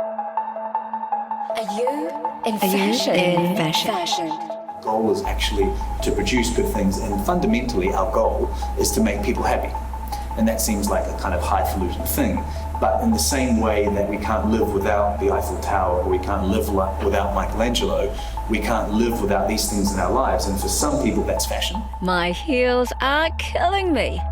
Are you in fashion? The goal is actually to produce good things, and fundamentally our goal is to make people happy. And that seems like a kind of highfalutin thing, but in the same way that we can't live without the Eiffel Tower, or we can't live without Michelangelo, we can't live without these things in our lives, and for some people that's fashion. My heels are killing me.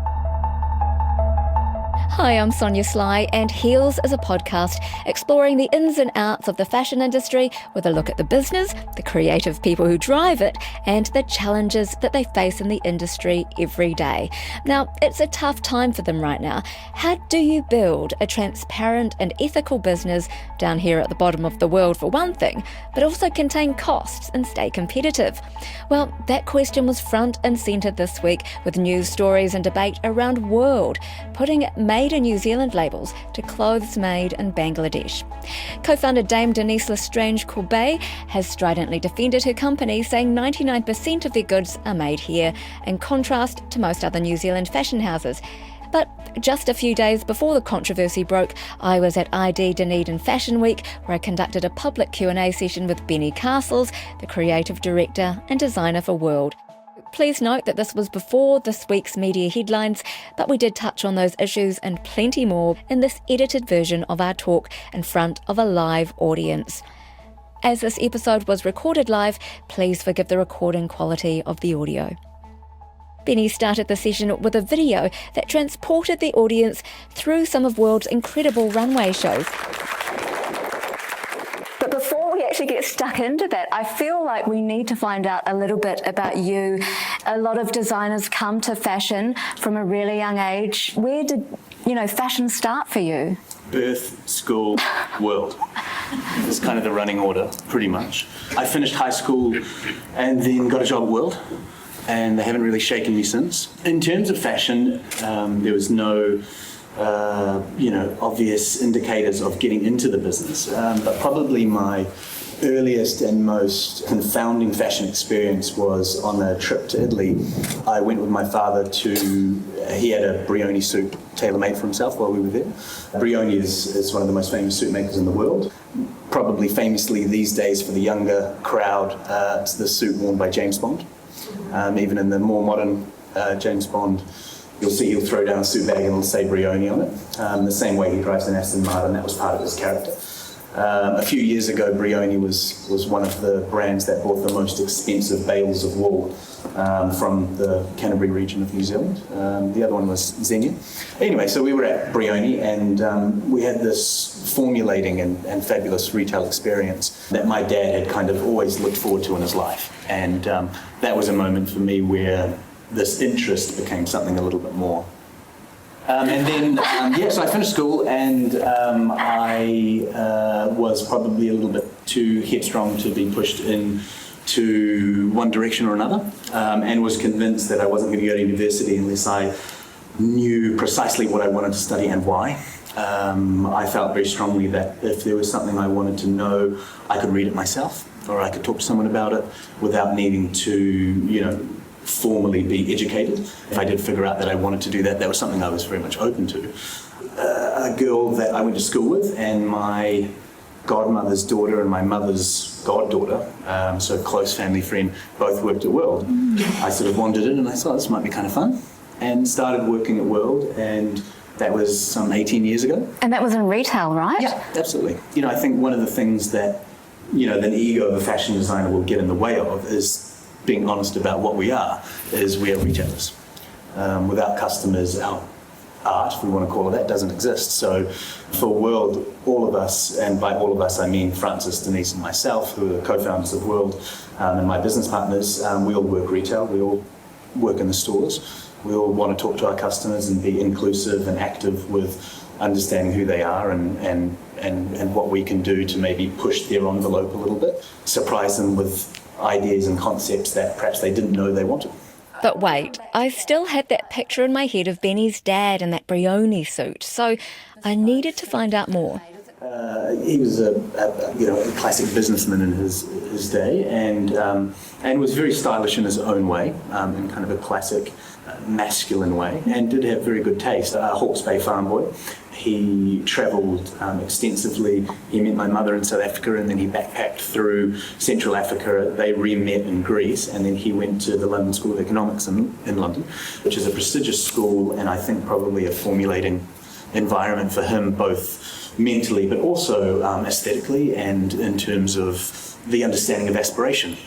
Hi, I'm Sonia Sly, and Heels is a podcast exploring the ins and outs of the fashion industry with a look at the business, the creative people who drive it, and the challenges that they face in the industry every day. Now, it's a tough time for them right now. How do you build a transparent and ethical business down here at the bottom of the world, for one thing, but also contain costs and stay competitive? Well, that question was front and centre this week with news stories and debate around World, putting made in New Zealand labels to clothes made in Bangladesh. Co-founder Dame Denise Lestrange-Courbet has stridently defended her company, saying 99% of their goods are made here, in contrast to most other New Zealand fashion houses. But just a few days before the controversy broke, I was at ID Dunedin Fashion Week, where I conducted a public Q&A session with Benny Castles, the creative director and designer for World. Please note that this was before this week's media headlines, but we did touch on those issues and plenty more in this edited version of our talk in front of a live audience. As this episode was recorded live, please forgive the recording quality of the audio. Benny started the session with a video that transported the audience through some of World's incredible runway shows. But before we actually get stuck into that, I feel like we need to find out a little bit about you. A lot of designers come to fashion from a really young age. Where did, fashion start for you? Birth, school, World. It's kind of the running order, pretty much. I finished high school and then got a job at World, and they haven't really shaken me since. In terms of fashion, there was no obvious indicators of getting into the business. But probably my earliest and most confounding fashion experience was on a trip to Italy. I went with my father he had a Brioni suit tailor-made for himself while we were there. Brioni is one of the most famous suit makers in the world. Probably famously these days for the younger crowd, it's the suit worn by James Bond. Even in the more modern James Bond, you'll see he'll throw down a suit bag and it'll say Brioni on it. The same way he drives an Aston Martin, that was part of his character. A few years ago, Brioni was one of the brands that bought the most expensive bales of wool from the Canterbury region of New Zealand. The other one was Xenia. Anyway, so we were at Brioni, and we had this formulating and fabulous retail experience that my dad had kind of always looked forward to in his life. And that was a moment for me where this interest became something a little bit more. So I finished school, and I was probably a little bit too headstrong to be pushed into one direction or another, and was convinced that I wasn't going to go to university unless I knew precisely what I wanted to study and why. I felt very strongly that if there was something I wanted to know, I could read it myself, or I could talk to someone about it without needing to, formally be educated. If I did figure out that I wanted to do that, that was something I was very much open to. A girl that I went to school with, and my godmother's daughter and my mother's goddaughter, so a close family friend, both worked at World. I sort of wandered in and I thought this might be kind of fun, and started working at World, and that was some 18 years ago. And that was in retail, right? Yeah, absolutely. I think one of the things that, the ego of a fashion designer will get in the way of is being honest about what we are are retailers. Without customers, our art, if we want to call it that, doesn't exist. So for World, all of us, and by all of us I mean Francis, Denise and myself, who are the co-founders of World, and my business partners, we all work retail, we all work in the stores. We all want to talk to our customers and be inclusive and active with understanding who they are and what we can do to maybe push their envelope a little bit, surprise them with ideas and concepts that perhaps they didn't know they wanted. But wait, I still had that picture in my head of Benny's dad in that Brioni suit, so I needed to find out more. he was a classic businessman in his day, and was very stylish in his own way, in kind of a classic masculine way, and did have very good taste. A Hawke's Bay farm boy. He travelled extensively. He met my mother in South Africa, and then he backpacked through Central Africa. They re-met in Greece, and then he went to the London School of Economics in London, which is a prestigious school, and I think probably a formulating environment for him, both mentally but also aesthetically, and in terms of the understanding of aspiration,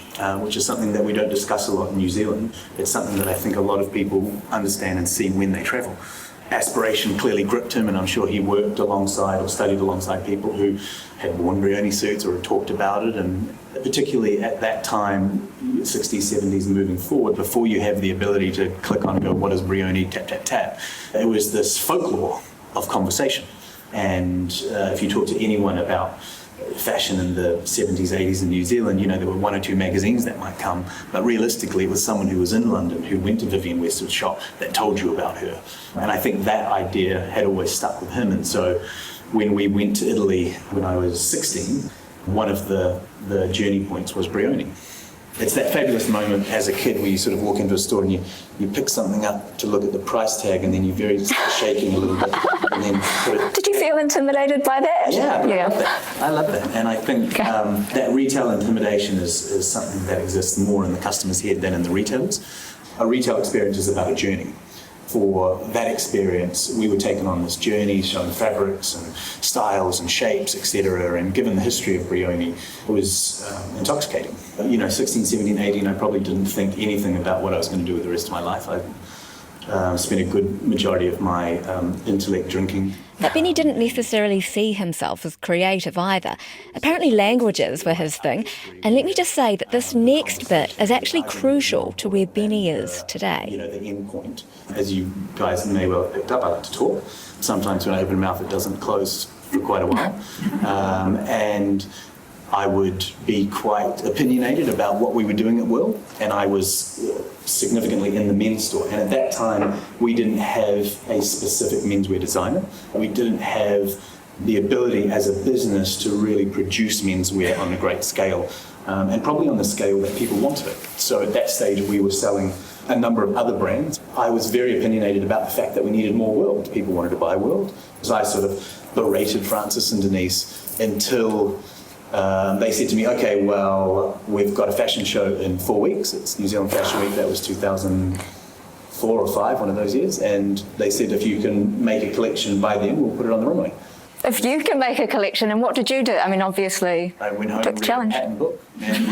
which is something that we don't discuss a lot in New Zealand. It's something that I think a lot of people understand and see when they travel. Aspiration clearly gripped him, and I'm sure he worked alongside or studied alongside people who had worn Brioni suits or had talked about it, and particularly at that time, 60s, 70s, moving forward, before you have the ability to click on and go, what is Brioni, tap, tap, tap, it was this folklore of conversation. And if you talk to anyone about fashion in the 70s, 80s in New Zealand, there were one or two magazines that might come, but realistically it was someone who was in London who went to Vivienne Westwood's shop that told you about her. And I think that idea had always stuck with him. And so when we went to Italy when I was 16, one of the journey points was Brioni. It's that fabulous moment as a kid where you sort of walk into a store and you pick something up to look at the price tag, and then you're very shaking a little bit. And then put it. Did you feel intimidated by that? Yeah. I love that. And I think that retail intimidation is something that exists more in the customer's head than in the retailers. A retail experience is about a journey. For that experience, we were taken on this journey, showing fabrics and styles and shapes, etc. And given the history of Brioni, it was intoxicating. 16, 17, 18, I probably didn't think anything about what I was going to do with the rest of my life. I spent a good majority of my intellect drinking. But Benny didn't necessarily see himself as creative either. Apparently languages were his thing. And let me just say that this next bit is actually crucial to where Benny is today. The end point. As you guys may well have picked up, I like to talk. Sometimes when I open my mouth, it doesn't close for quite a while. And I would be quite opinionated about what we were doing at Will, and I was significantly in the men's store. And at that time, we didn't have a specific menswear designer. We didn't have the ability as a business to really produce menswear on a great scale, and probably on the scale that people wanted it. So at that stage, we were selling a number of other brands. I was very opinionated about the fact that we needed more World. People wanted to buy World. So I sort of berated Francis and Denise until they said to me, okay, well, we've got a fashion show in 4 weeks. It's New Zealand Fashion Week. That was 2004 or 5, one of those years. And they said, if you can make a collection by then, we'll put it on the runway. If you can make a collection, and what did you do? I mean, obviously, I went home took the challenge. Read a pattern book and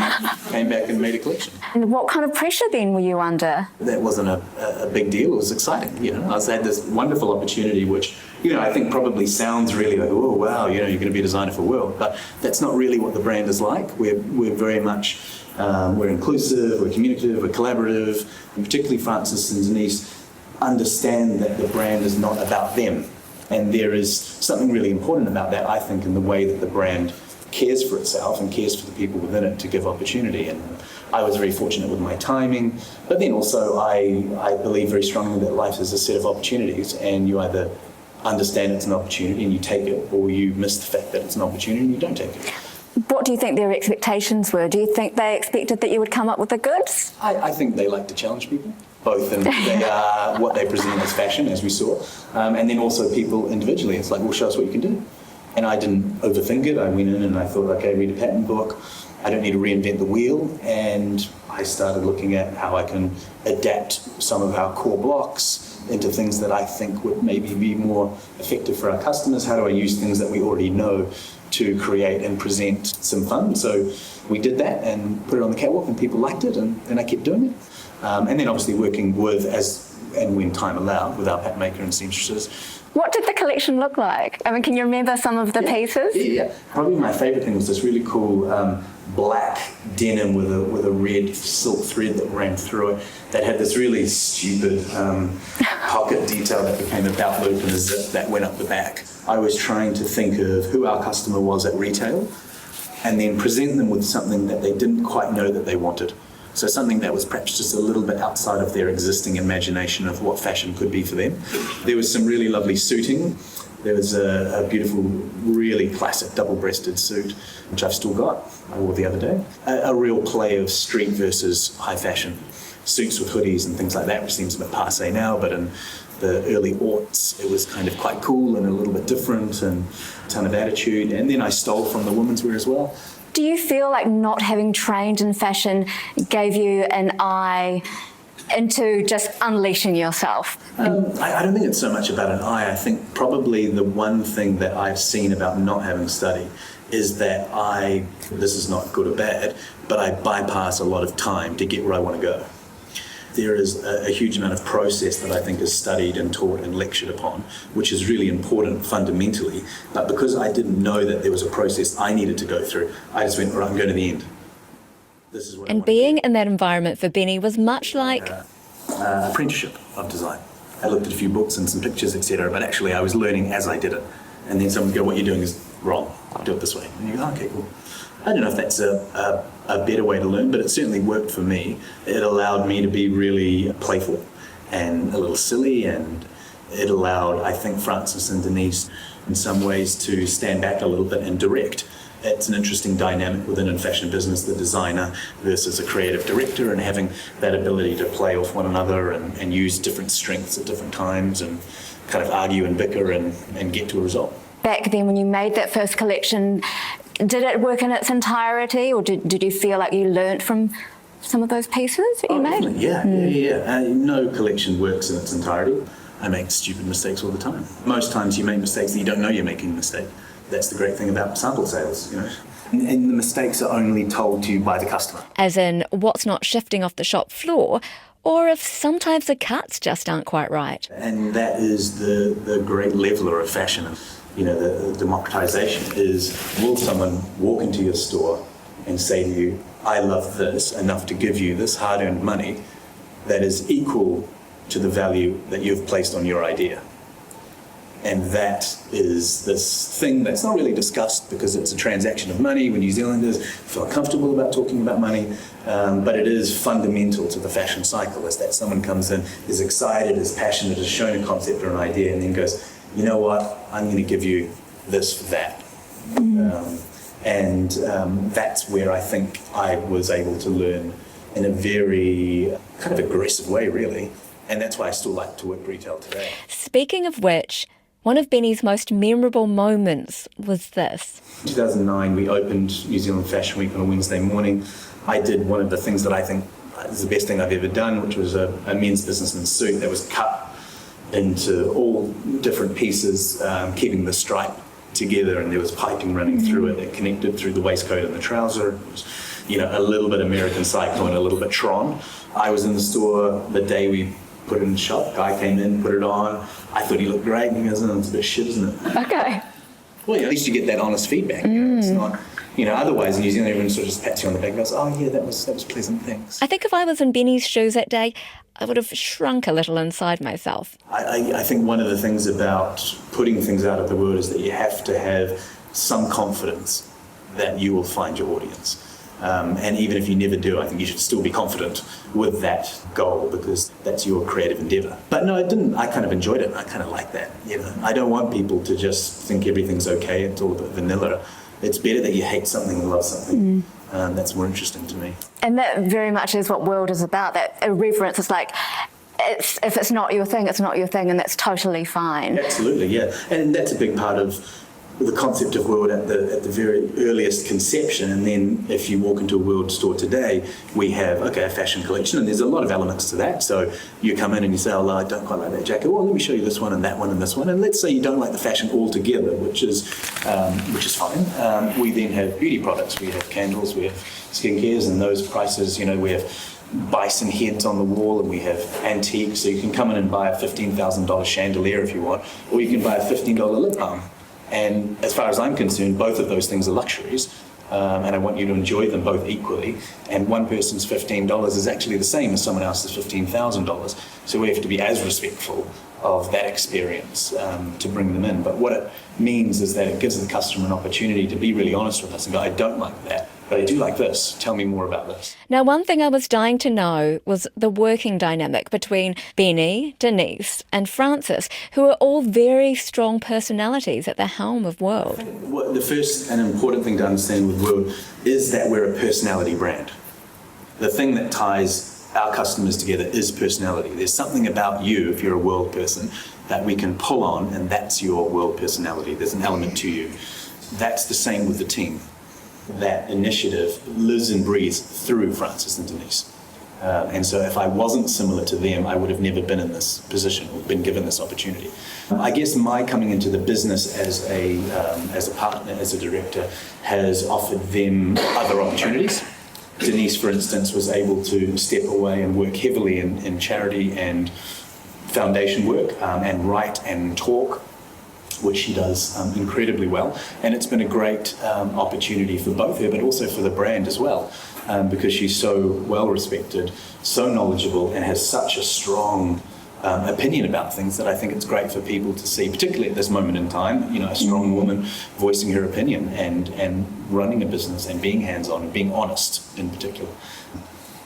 came back and made a collection. And what kind of pressure then were you under? That wasn't a big deal. It was exciting. I had this wonderful opportunity, which I think probably sounds really like, oh wow, you're going to be a designer for World, but that's not really what the brand is like. We're very much we're inclusive, we're communicative, we're collaborative, and particularly Francis and Denise understand that the brand is not about them. And there is something really important about that, I think, in the way that the brand cares for itself and cares for the people within it to give opportunity. And I was very fortunate with my timing, but then also I believe very strongly that life is a set of opportunities, and you either understand it's an opportunity and you take it, or you miss the fact that it's an opportunity and you don't take it. What do you think their expectations were? Do you think they expected that you would come up with the goods? I think they like to challenge people, both in what they present as fashion, as we saw, and then also people individually. It's like, well, show us what you can do. And I didn't overthink it. I went in and I thought, okay, read a pattern book. I don't need to reinvent the wheel. And I started looking at how I can adapt some of our core blocks into things that I think would maybe be more effective for our customers. How do I use things that we already know to create and present some fun? So we did that and put it on the catwalk, and people liked it, and I kept doing it. And then obviously working with, as and when time allowed, with our pattern maker and seamstresses. What did the collection look like? I mean, can you remember some of the pieces? Yeah. Probably my favourite thing was this really cool black denim with a red silk thread that ran through it that had this really stupid pocket detail that became a belt loop and a zip that went up the back. I was trying to think of who our customer was at retail and then present them with something that they didn't quite know that they wanted. So something that was perhaps just a little bit outside of their existing imagination of what fashion could be for them. There was some really lovely suiting. There was a beautiful, really classic double-breasted suit, which I've still got. I wore the other day. A real play of street versus high fashion. Suits with hoodies and things like that, which seems a bit passé now, but in the early aughts, it was kind of quite cool and a little bit different and a ton of attitude. And then I stole from the women's wear as well. Do you feel like not having trained in fashion gave you an eye into just unleashing yourself? I don't think it's so much about an eye. I think probably the one thing that I've seen about not having studied is that this is not good or bad, but I bypass a lot of time to get where I want to go. There is a huge amount of process that I think is studied and taught and lectured upon, which is really important fundamentally. But because I didn't know that there was a process I needed to go through, I just went, right, I'm going to the end. This is what And being in that environment for Benny was much like apprenticeship of design. I looked at a few books and some pictures, etc., but actually I was learning as I did it. And then someone would go, what you're doing is wrong, do it this way. And you go, okay, cool. I don't know if that's a better way to learn, but it certainly worked for me. It allowed me to be really playful and a little silly, and it allowed, I think, Francis and Denise in some ways to stand back a little bit and direct. It's an interesting dynamic within a fashion business, the designer versus a creative director, and having that ability to play off one another and use different strengths at different times and kind of argue and bicker and get to a result. back then when you made that first collection, did it work in its entirety, or did you feel like you learnt from some of those pieces that you made? Yeah. No collection works in its entirety. I make stupid mistakes all the time. Most times you make mistakes that you don't know you're making a mistake. That's the great thing about sample sales, you know. And the mistakes are only told to you by the customer. As in, what's not shifting off the shop floor, or if sometimes the cuts just aren't quite right. And that is the great leveller of fashion. You know, the democratization is, will someone walk into your store and say to you, I love this, enough to give you this hard-earned money that is equal to the value that you've placed on your idea. And that is this thing that's not really discussed because it's a transaction of money. When New Zealanders feel comfortable about talking about money, but it is fundamental to the fashion cycle, is that someone comes in, is excited, is passionate, is shown a concept or an idea, and then goes, you know what, I'm going to give you this for that. That's where I think I was able to learn in a very kind of aggressive way, really. And that's why I still like to work retail today. Speaking of which, one of Benny's most memorable moments was this. In 2009, we opened New Zealand Fashion Week on a Wednesday morning. I did one of the things that I think is the best thing I've ever done, which was a men's businessman's suit that was cut into all different pieces, keeping the stripe together, and there was piping running through it that connected through the waistcoat and the trouser. It was, you know, a little bit American Psycho and a little bit Tron. I was in the store the day we put it in the shop. Guy came in, put it on. I thought he looked great, and he goes, oh, it's a bit shit, isn't it? Okay. Well, at least you get that honest feedback. You know? It's not, you know, otherwise in New Zealand everyone sort of just pats you on the back and goes, oh yeah, that was pleasant, thanks. I think if I was in Benny's shoes that day, I would have shrunk a little inside myself. I think one of the things about putting things out of the world is that you have to have some confidence that you will find your audience. And even if you never do, I think you should still be confident with that goal, because that's your creative endeavor. But no, it didn't. I kind of enjoyed it. I kind of like that. You know, I don't want people to just think everything's okay. It's all a bit vanilla. It's better that you hate something and love something. That's more interesting to me. And that very much is what World is about, that irreverence. It's like, if it's not your thing, it's not your thing, and that's totally fine. Absolutely, yeah. And that's a big part of the concept of World at the very earliest conception. And then if you walk into a World store today, we have, okay, a fashion collection, and there's a lot of elements to that. So you come in and you say, oh, I don't quite like that jacket. Well, let me show you this one and that one and this one. And let's say you don't like the fashion altogether, which is fine. We then have beauty products. We have candles, we have skincares, and those prices, you know, we have bison heads on the wall, and we have antiques. So you can come in and buy a $15,000 chandelier if you want, or you can buy a $15 lip balm. And as far as I'm concerned, both of those things are luxuries, and I want you to enjoy them both equally. And one person's $15 is actually the same as someone else's $15,000. So we have to be as respectful of that experience to bring them in. But what it means is that it gives the customer an opportunity to be really honest with us and go, I don't like that. but I do like this. Tell me more about this. Now, one thing I was dying to know was the working dynamic between Benny, Denise and Francis, who are all very strong personalities at the helm of World. The first and important thing to understand with World is that we're a personality brand. The thing that ties our customers together is personality. There's something about you, if you're a World person, that we can pull on, and that's your World personality. There's an element to you. That's the same with the team. That initiative lives and breathes through Francis and Denise. And so if I wasn't similar to them, I would have never been in this position or been given this opportunity. I guess my coming into the business as a partner, as a director, has offered them other opportunities. Denise, for instance, was able to step away and work heavily in charity and foundation work, and write and talk, which she does incredibly well. And it's been a great opportunity for both her, but also for the brand as well, because she's so well respected, so knowledgeable, and has such a strong opinion about things that I think it's great for people to see, particularly at this moment in time, a strong woman voicing her opinion and running a business and being hands-on and being honest in particular.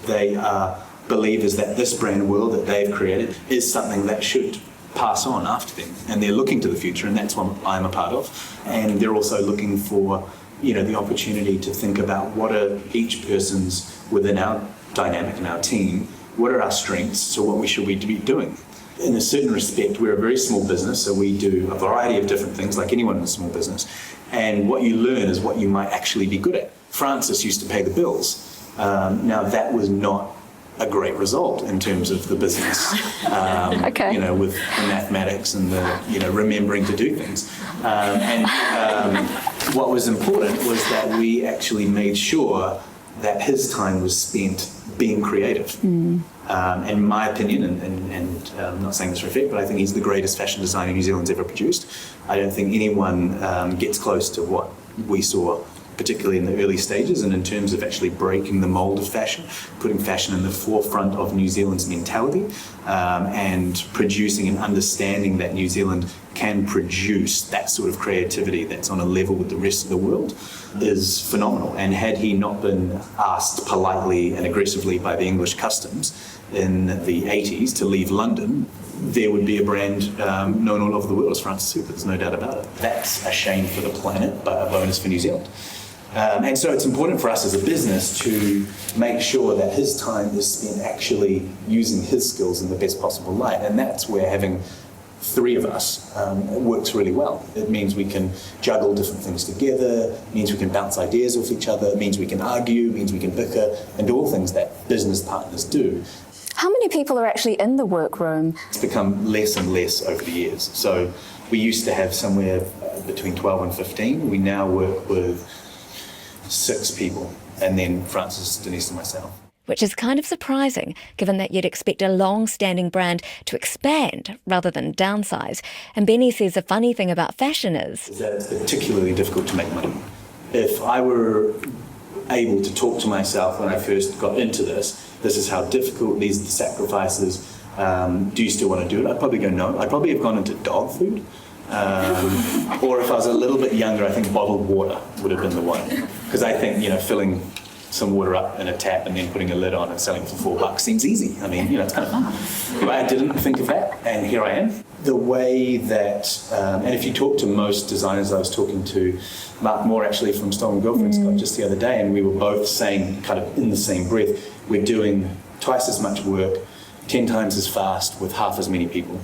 They are believers that this brand World that they've created is something that should pass on after them, and they're looking to the future, and that's what I'm a part of. And they're also looking for the opportunity to think about what are each person's within our dynamic and our team, what are our strengths, so what should we be doing. In a certain respect, we're a very small business, so we do a variety of different things like anyone in a small business, and what you learn is what you might actually be good at. Francis used to pay the bills. Now that was not a great result in terms of the business, with the mathematics and the remembering to do things. What was important was that we actually made sure that his time was spent being creative. In my opinion, and I'm not saying this for effect, but I think he's the greatest fashion designer New Zealand's ever produced. I don't think anyone gets close to what we saw, particularly in the early stages, and in terms of actually breaking the mold of fashion, putting fashion in the forefront of New Zealand's mentality, and producing and understanding that New Zealand can produce that sort of creativity that's on a level with the rest of the world is phenomenal. And had he not been asked politely and aggressively by the English customs in the 80s to leave London, there would be a brand known all over the world as Francis Super, there's no doubt about it. That's a shame for the planet, but a bonus for New Zealand. And so it's important for us as a business to make sure that his time is spent actually using his skills in the best possible light. And that's where having three of us works really well. It means we can juggle different things together, it means we can bounce ideas off each other, it means we can argue, it means we can bicker, and do all things that business partners do. How many people are actually in the workroom? It's become less and less over the years. So we used to have somewhere between 12 and 15. We now work with 6 people, and then Francis, Denise and myself. Which is kind of surprising, given that you'd expect a long-standing brand to expand rather than downsize. And Benny says the funny thing about fashion is that it's particularly difficult to make money. If I were able to talk to myself when I first got into this is how difficult, these are the sacrifices, do you still want to do it? I'd probably go no. I'd probably have gone into dog food. Or if I was a little bit younger, I think bottled water would have been the one. Because I think, filling some water up in a tap and then putting a lid on and selling for $4 seems easy. I mean, it's kind of fun. But I didn't think of that, and here I am. The way that, and if you talk to most designers, I was talking to Mark Moore actually from Stolen Girlfriends Club just the other day, and we were both saying kind of in the same breath, we're doing twice as much work, 10 times as fast with half as many people.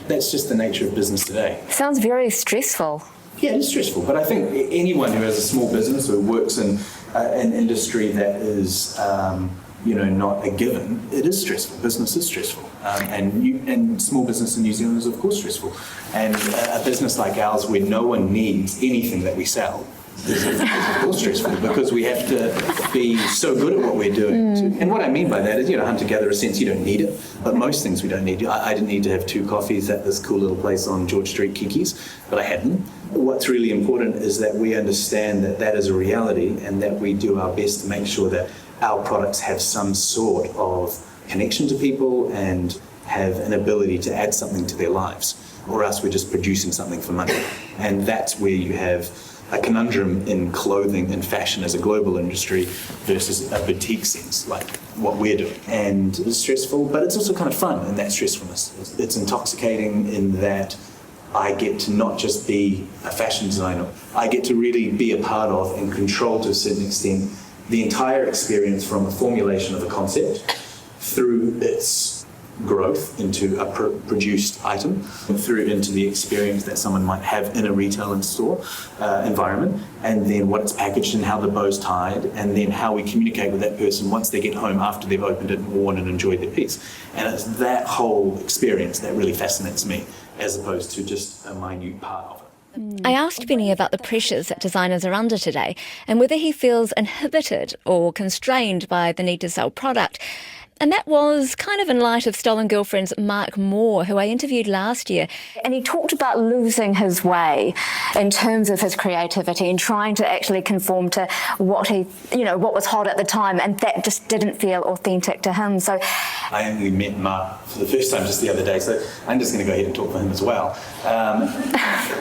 That's just the nature of business today. Sounds very stressful. Yeah, it is stressful, but I think anyone who has a small business or works in an industry that is, not a given, it is stressful. Business is stressful, and small business in New Zealand is of course stressful. And a business like ours, where no one needs anything that we sell, is of course stressful, because we have to be so good at what we're doing. And what I mean by that is, hunter-gatherer sense, you don't need it, but most things we don't need. I didn't need to have 2 coffees at this cool little place on George Street, Kiki's, but I had them. What's really important is that we understand that that is a reality, and that we do our best to make sure that our products have some sort of connection to people and have an ability to add something to their lives, or else we're just producing something for money. And that's where you have a conundrum in clothing and fashion as a global industry versus a boutique sense, like what we're doing. And it's stressful, but it's also kind of fun in that stressfulness. It's intoxicating in that I get to not just be a fashion designer, I get to really be a part of and control to a certain extent the entire experience from the formulation of a concept through its growth into a produced item, through into the experience that someone might have in a retail and store environment, and then what it's packaged and how the bow's tied, and then how we communicate with that person once they get home after they've opened it and worn and enjoyed their piece. And it's that whole experience that really fascinates me, as opposed to just a minute part of it. I asked Benny about the pressures that designers are under today and whether he feels inhibited or constrained by the need to sell product. And that was kind of in light of Stolen Girlfriend's Mark Moore, who I interviewed last year. And he talked about losing his way in terms of his creativity and trying to actually conform to what what was hot at the time, and that just didn't feel authentic to him. So I only met Mark for the first time just the other day, so I'm just going to go ahead and talk for him as well.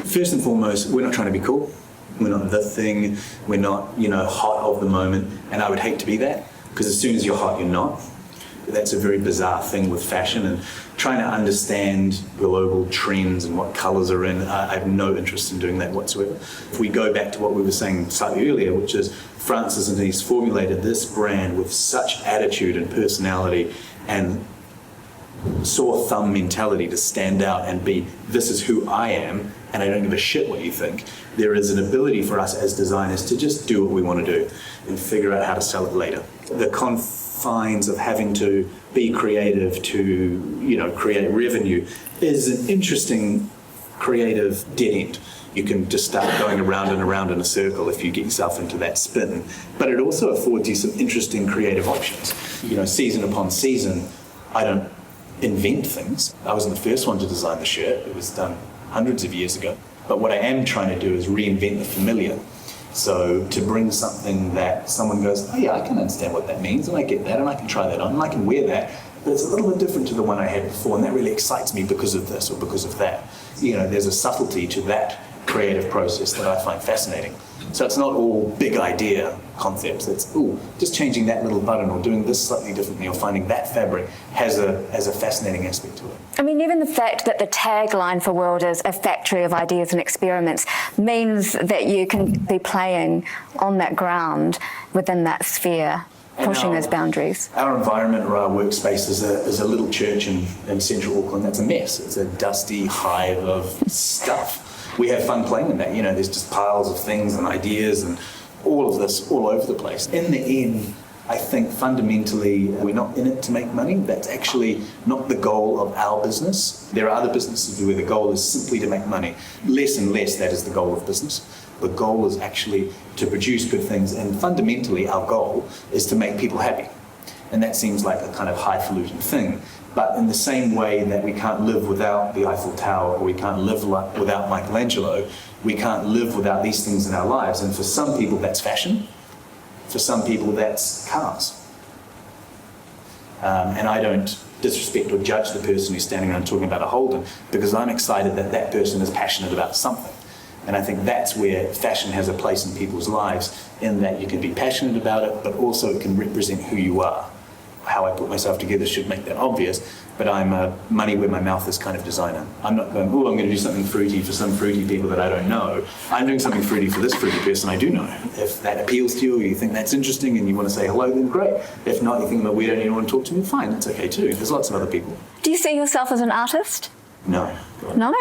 First and foremost, we're not trying to be cool. We're not the thing. We're not, hot of the moment. And I would hate to be that, because as soon as you're hot, you're not. That's a very bizarre thing with fashion, and trying to understand global trends and what colours are in. I have no interest in doing that whatsoever. If we go back to what we were saying slightly earlier, which is Francis and he's formulated this brand with such attitude and personality and sore thumb mentality to stand out and be, this is who I am, and I don't give a shit what you think. There is an ability for us as designers to just do what we want to do and figure out how to sell it later. The confines of having to be creative to, create revenue is an interesting creative dead end. You can just start going around and around in a circle if you get yourself into that spin. But it also affords you some interesting creative options. Season upon season, I don't invent things. I wasn't the first one to design the shirt. It was done hundreds of years ago. But what I am trying to do is reinvent the familiar. So to bring something that someone goes, oh yeah, I can understand what that means, and I get that, and I can try that on, and I can wear that, but it's a little bit different to the one I had before, and that really excites me because of this or because of that. There's a subtlety to that creative process that I find fascinating. So it's not all big idea concepts. It's just changing that little button or doing this slightly differently or finding that fabric has a fascinating aspect to it. I mean, even the fact that the tagline for World is a factory of ideas and experiments means that you can be playing on that ground within that sphere, pushing those boundaries. Our environment or our workspace is a little church in central Auckland that's a mess. It's a dusty hive of stuff. We have fun playing in that, there's just piles of things and ideas and all of this all over the place. In the end, I think fundamentally we're not in it to make money. That's actually not the goal of our business. There are other businesses where the goal is simply to make money. Less and less that is the goal of business. The goal is actually to produce good things, and fundamentally our goal is to make people happy. And that seems like a kind of highfalutin thing. But in the same way that we can't live without the Eiffel Tower, or we can't live without Michelangelo, we can't live without these things in our lives. And for some people that's fashion, for some people that's cars. And I don't disrespect or judge the person who's standing around talking about a Holden, because I'm excited that that person is passionate about something. And I think that's where fashion has a place in people's lives, in that you can be passionate about it, but also it can represent who you are. How I put myself together should make that obvious, but I'm a money where my mouth is kind of designer. I'm not going, I'm going to do something fruity for some fruity people that I don't know. I'm doing something fruity for this fruity person I do know. If that appeals to you, or you think that's interesting and you want to say hello, then great. If not, you think I'm a weirdo and you don't want to talk to me, fine, that's okay too. There's lots of other people. Do you see yourself as an artist? No. No?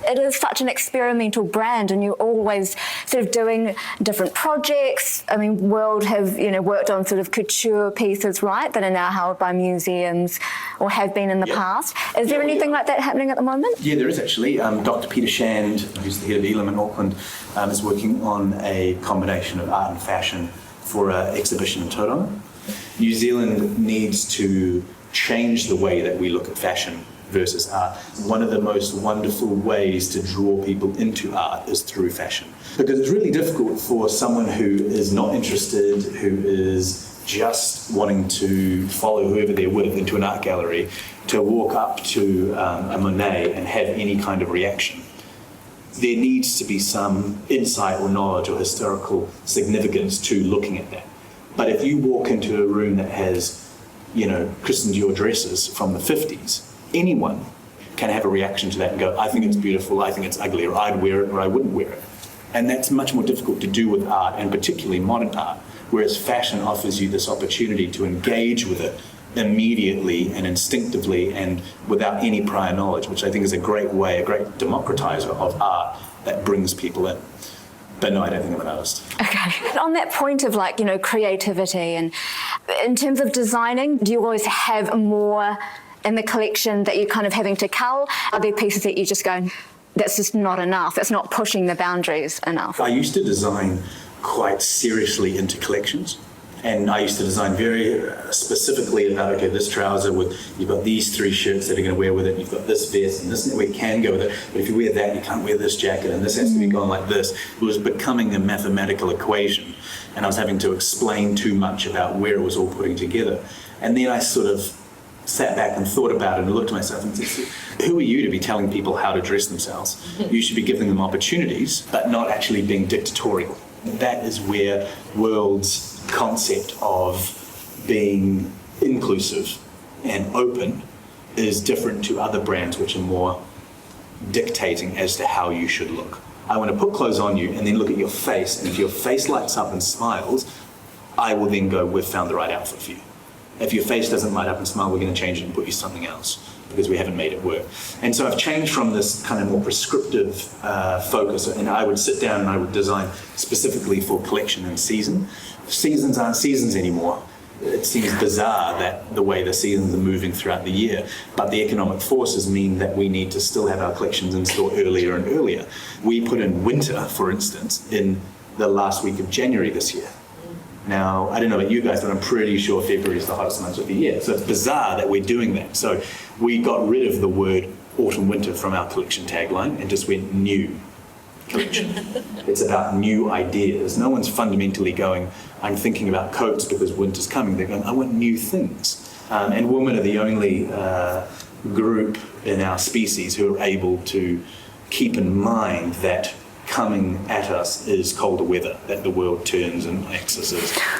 It is such an experimental brand, and you're always sort of doing different projects. I mean, World have, worked on sort of couture pieces, right, that are now held by museums or have been in the past. Is there anything like that happening at the moment? Yeah, there is actually. Dr. Peter Shand, who's the head of Elam in Auckland, is working on a combination of art and fashion for an exhibition in Tauranga. New Zealand needs to change the way that we look at fashion versus art. One of the most wonderful ways to draw people into art is through fashion. Because it's really difficult for someone who is not interested, who is just wanting to follow whoever they're with into an art gallery, to walk up to a Monet and have any kind of reaction. there needs to be some insight or knowledge or historical significance to looking at that. But if you walk into a room that has, Christian Dior dresses from the 50s, anyone can have a reaction to that and go, I think it's beautiful, I think it's ugly, or I'd wear it or I wouldn't wear it. And that's much more difficult to do with art, and particularly modern art, whereas fashion offers you this opportunity to engage with it immediately and instinctively and without any prior knowledge, which I think is a great way, a great democratizer of art that brings people in. But no, I don't think I'm an artist. Okay. On that point of creativity, and in terms of designing, do you always have more in the collection that you're kind of having to cull? Are there pieces that you just go, that's just not enough, it's not pushing the boundaries enough? I used to design quite seriously into collections. And I used to design very specifically about, okay, this trouser you've got these 3 shirts that are going to wear with it, you've got this vest and this, and we can go with it, but if you wear that, you can't wear this jacket, and this has to be gone like this. It was becoming a mathematical equation, and I was having to explain too much about where it was all putting together. And then I sort of sat back and thought about it and looked at myself and said, who are you to be telling people how to dress themselves? You should be giving them opportunities, but not actually being dictatorial. That is where World's concept of being inclusive and open is different to other brands which are more dictating as to how you should look. I want to put clothes on you and then look at your face, and if your face lights up and smiles, I will then go, we've found the right outfit for you. If your face doesn't light up and smile, we're going to change it and put you something else because we haven't made it work. And so I've changed from this kind of more prescriptive focus, and I would sit down and I would design specifically for collection and season. Seasons aren't seasons anymore. It seems bizarre that the way the seasons are moving throughout the year, but the economic forces mean that we need to still have our collections in store earlier and earlier. We put in winter, for instance, in the last week of January this year. Now, I don't know about you guys, but I'm pretty sure February is the hottest month of the year. So it's bizarre that we're doing that. So we got rid of the word autumn-winter from our collection tagline and just went new collection. It's about new ideas. No one's fundamentally going, I'm thinking about coats because winter's coming. They're going, I want new things. And women are the only group in our species who are able to keep in mind that coming at us is colder weather, that the world turns and axes.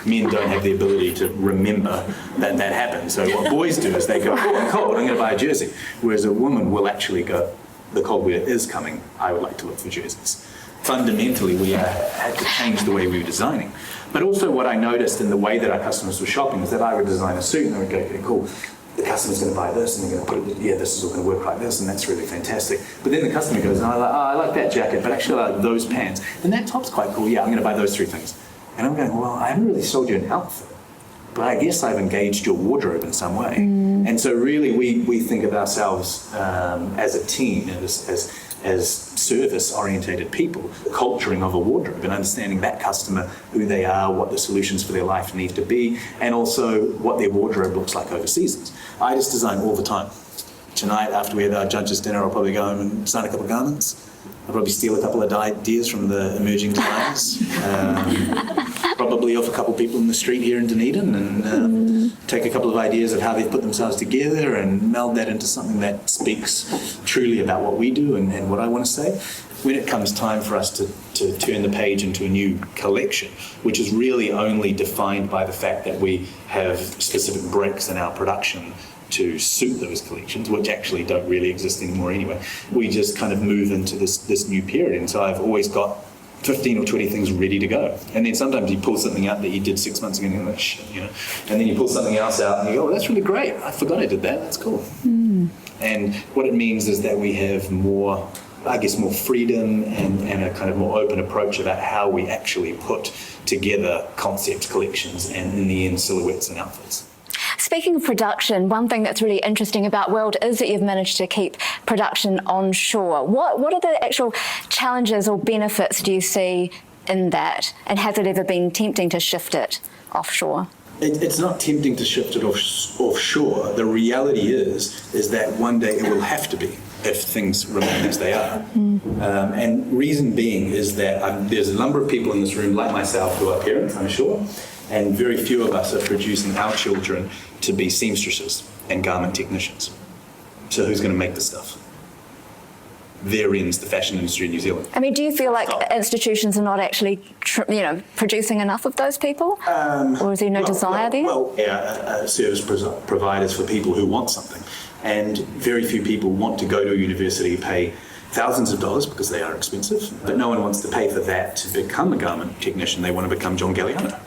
Men don't have the ability to remember that that happened. So what boys do is they go, oh, I'm cold, I'm going to buy a jersey. Whereas a woman will actually go, the cold weather is coming, I would like to look for jerseys. Fundamentally, we had to change the way we were designing. But also what I noticed in the way that our customers were shopping is that I would design a suit and I would go, okay, cool. The customer's going to buy this, and they're going to put it, yeah, this is all going to work like this, and that's really fantastic. But then the customer goes, I like that jacket, but actually I like those pants. And that top's quite cool, yeah, I'm going to buy those 3 things. And I'm going, well, I haven't really sold you an outfit, but I guess I've engaged your wardrobe in some way. And so really we think of ourselves as a team, as service-orientated people, culturing of a wardrobe and understanding that customer, who they are, what the solutions for their life need to be, and also what their wardrobe looks like over seasons. I just design all the time. Tonight, after we have our judges' dinner, I'll probably go home and design a couple of garments. I'll probably steal a couple of ideas from the emerging designers. Probably off a couple of people in the street here in Dunedin and take a couple of ideas of how they've put themselves together and meld that into something that speaks truly about what we do and what I want to say. When it comes time for us to turn the page into a new collection, which is really only defined by the fact that we have specific breaks in our production to suit those collections, which actually don't really exist anymore anyway. We just kind of move into this new period. And so I've always got 15 or 20 things ready to go. And then sometimes you pull something out that you did 6 months ago and you're like, shit, And then you pull something else out and you go, oh, that's really great. I forgot I did that. That's cool. And what it means is that we have more freedom and a kind of more open approach about how we actually put together concept collections and in the end silhouettes and outfits. Speaking of production, one thing that's really interesting about World is that you've managed to keep production onshore. What are the actual challenges or benefits do you see in that? And has it ever been tempting to shift it offshore? It's not tempting to shift it offshore. The reality is that one day it will have to be if things remain as they are. And reason being is that there's a number of people in this room like myself who are parents, I'm sure, and very few of us are producing our children to be seamstresses and garment technicians. So who's going to make the stuff? there ends the fashion industry in New Zealand. I mean, do you feel like institutions are not actually, producing enough of those people? Or is there no desire there? Well, service providers for people who want something. And very few people want to go to a university, pay thousands of dollars because they are expensive, but no one wants to pay for that to become a garment technician. They want to become John Galliano.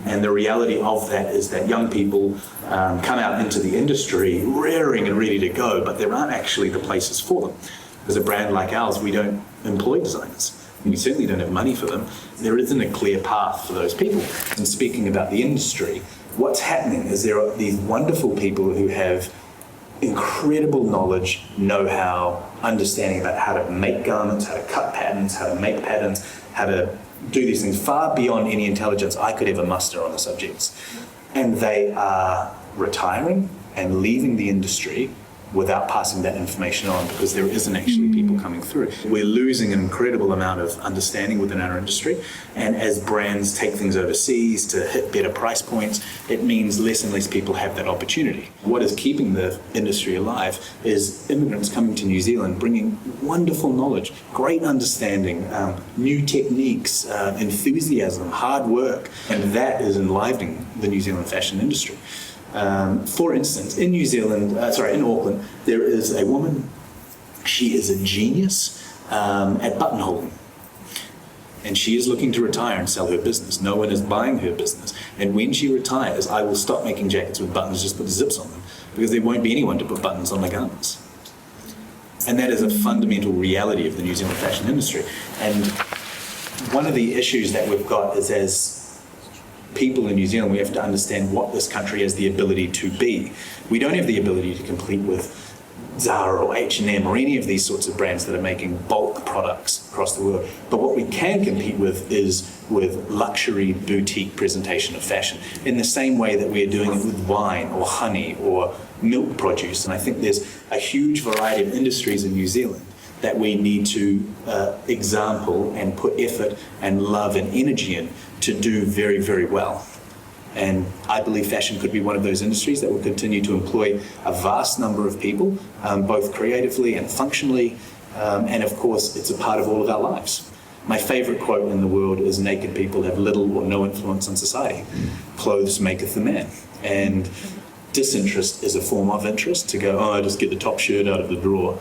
And the reality of that is that young people come out into the industry raring and ready to go, but there aren't actually the places for them. As a brand like ours, we don't employ designers. We certainly don't have money for them. There isn't a clear path for those people. And speaking about the industry, what's happening is there are these wonderful people who have incredible knowledge, know-how, understanding about how to make garments, how to cut patterns, how to make patterns, how to do these things far beyond any intelligence I could ever muster on the subjects. And they are retiring and leaving the industry without passing that information on because there isn't actually people coming through. We're losing an incredible amount of understanding within our industry, and as brands take things overseas to hit better price points, it means less and less people have that opportunity. What is keeping the industry alive is immigrants coming to New Zealand, bringing wonderful knowledge, great understanding, new techniques, enthusiasm, hard work, and that is enlivening the New Zealand fashion industry. For instance, in in Auckland, there is a woman. She is a genius at buttonholing. And she is looking to retire and sell her business. No one is buying her business. And when she retires, I will stop making jackets with buttons, just put zips on them, because there won't be anyone to put buttons on the garments. And that is a fundamental reality of the New Zealand fashion industry. And one of the issues that we've got is, as people in New Zealand, we have to understand what this country has the ability to be. We don't have the ability to compete with Zara or H&M or any of these sorts of brands that are making bulk products across the world. But what we can compete with is with luxury boutique presentation of fashion, in the same way that we are doing it with wine or honey or milk produce. And I think there's a huge variety of industries in New Zealand that we need to example and put effort and love and energy in to do very, very well. And I believe fashion could be one of those industries that will continue to employ a vast number of people, both creatively and functionally, and of course it's a part of all of our lives. My favorite quote in the world is, naked people have little or no influence on society. Clothes maketh the man. And disinterest is a form of interest. To go, I just get the top shirt out of the drawer,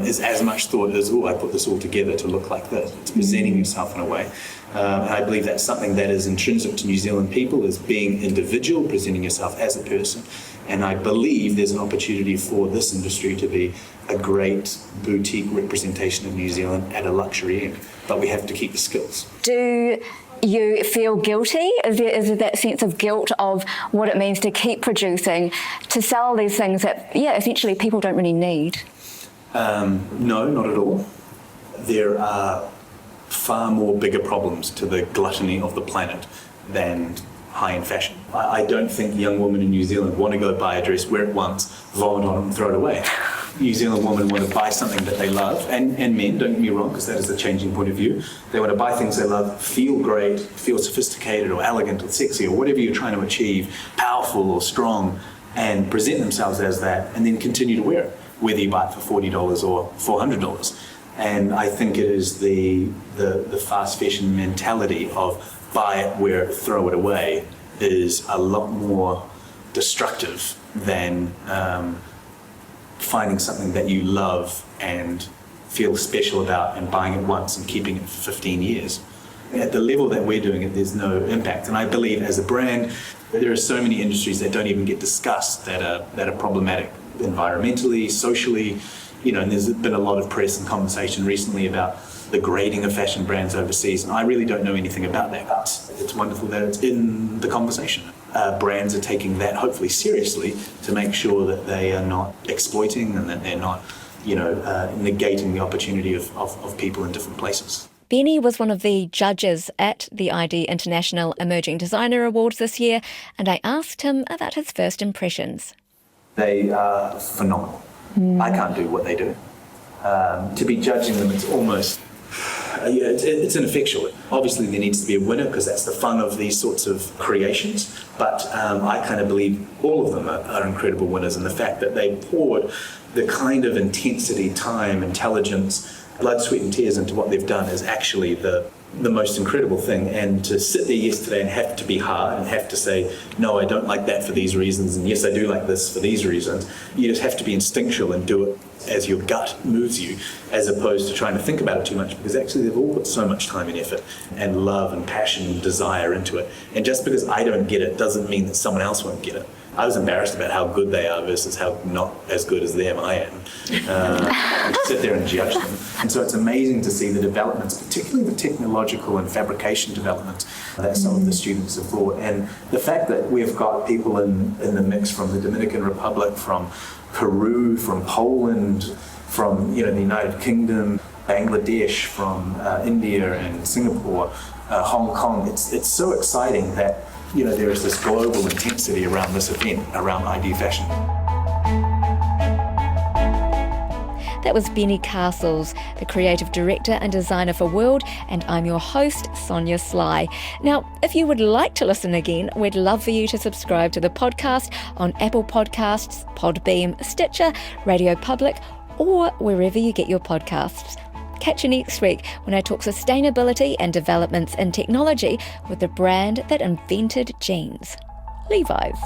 is as much thought as, I put this all together to look like this. It's presenting yourself in a way. And I believe that's something that is intrinsic to New Zealand people, is being individual, presenting yourself as a person. And I believe there's an opportunity for this industry to be a great boutique representation of New Zealand at a luxury end. But we have to keep the skills. Do you feel guilty? Is there that sense of guilt of what it means to keep producing, to sell these things that, essentially people don't really need? No, not at all. There are far more bigger problems to the gluttony of the planet than high-end fashion. I don't think young women in New Zealand want to go buy a dress, wear it once, vomit on it and throw it away. New Zealand women want to buy something that they love, and men, don't get me wrong, because that is a changing point of view. They want to buy things they love, feel great, feel sophisticated or elegant or sexy or whatever you're trying to achieve, powerful or strong, and present themselves as that, and then continue to wear it, whether you buy it for $40 or $400. And I think it is the fast fashion mentality of buy it, wear it, throw it away is a lot more destructive than finding something that you love and feel special about and buying it once and keeping it for 15 years. At the level that we're doing it, there's no impact. And I believe as a brand, there are so many industries that don't even get discussed that are problematic environmentally, socially, and there's been a lot of press and conversation recently about the grading of fashion brands overseas, and I really don't know anything about that, but it's wonderful that it's in the conversation. Brands are taking that hopefully seriously to make sure that they are not exploiting and that they're not, negating the opportunity of people in different places. Benny was one of the judges at the ID International Emerging Designer Awards this year, and I asked him about his first impressions. They are phenomenal. I can't do what they do. To be judging them, it's almost It's ineffectual. Obviously, there needs to be a winner because that's the fun of these sorts of creations. But I kind of believe all of them are incredible winners, and the fact that they poured the kind of intensity, time, intelligence, blood, sweat, and tears into what they've done is actually the most incredible thing. And to sit there yesterday and have to be hard and have to say, no, I don't like that for these reasons, and yes, I do like this for these reasons. You just have to be instinctual and do it as your gut moves you, as opposed to trying to think about it too much, because actually they've all put so much time and effort and love and passion and desire into it. And just because I don't get it doesn't mean that someone else won't get it. I was embarrassed about how good they are versus how not as good as them I am. I sit there and judge them. And so it's amazing to see the developments, particularly the technological and fabrication developments that some of the students have brought. And the fact that we've got people in the mix from the Dominican Republic, from Peru, from Poland, from the United Kingdom, Bangladesh, from India and Singapore, Hong Kong. It's so exciting that there is this global intensity around this event, around ID Fashion. That was Benny Castles, the creative director and designer for World, and I'm your host, Sonia Sly. Now, if you would like to listen again, we'd love for you to subscribe to the podcast on Apple Podcasts, Podbeam, Stitcher, Radio Public, or wherever you get your podcasts. Catch you next week when I talk sustainability and developments in technology with the brand that invented jeans, Levi's.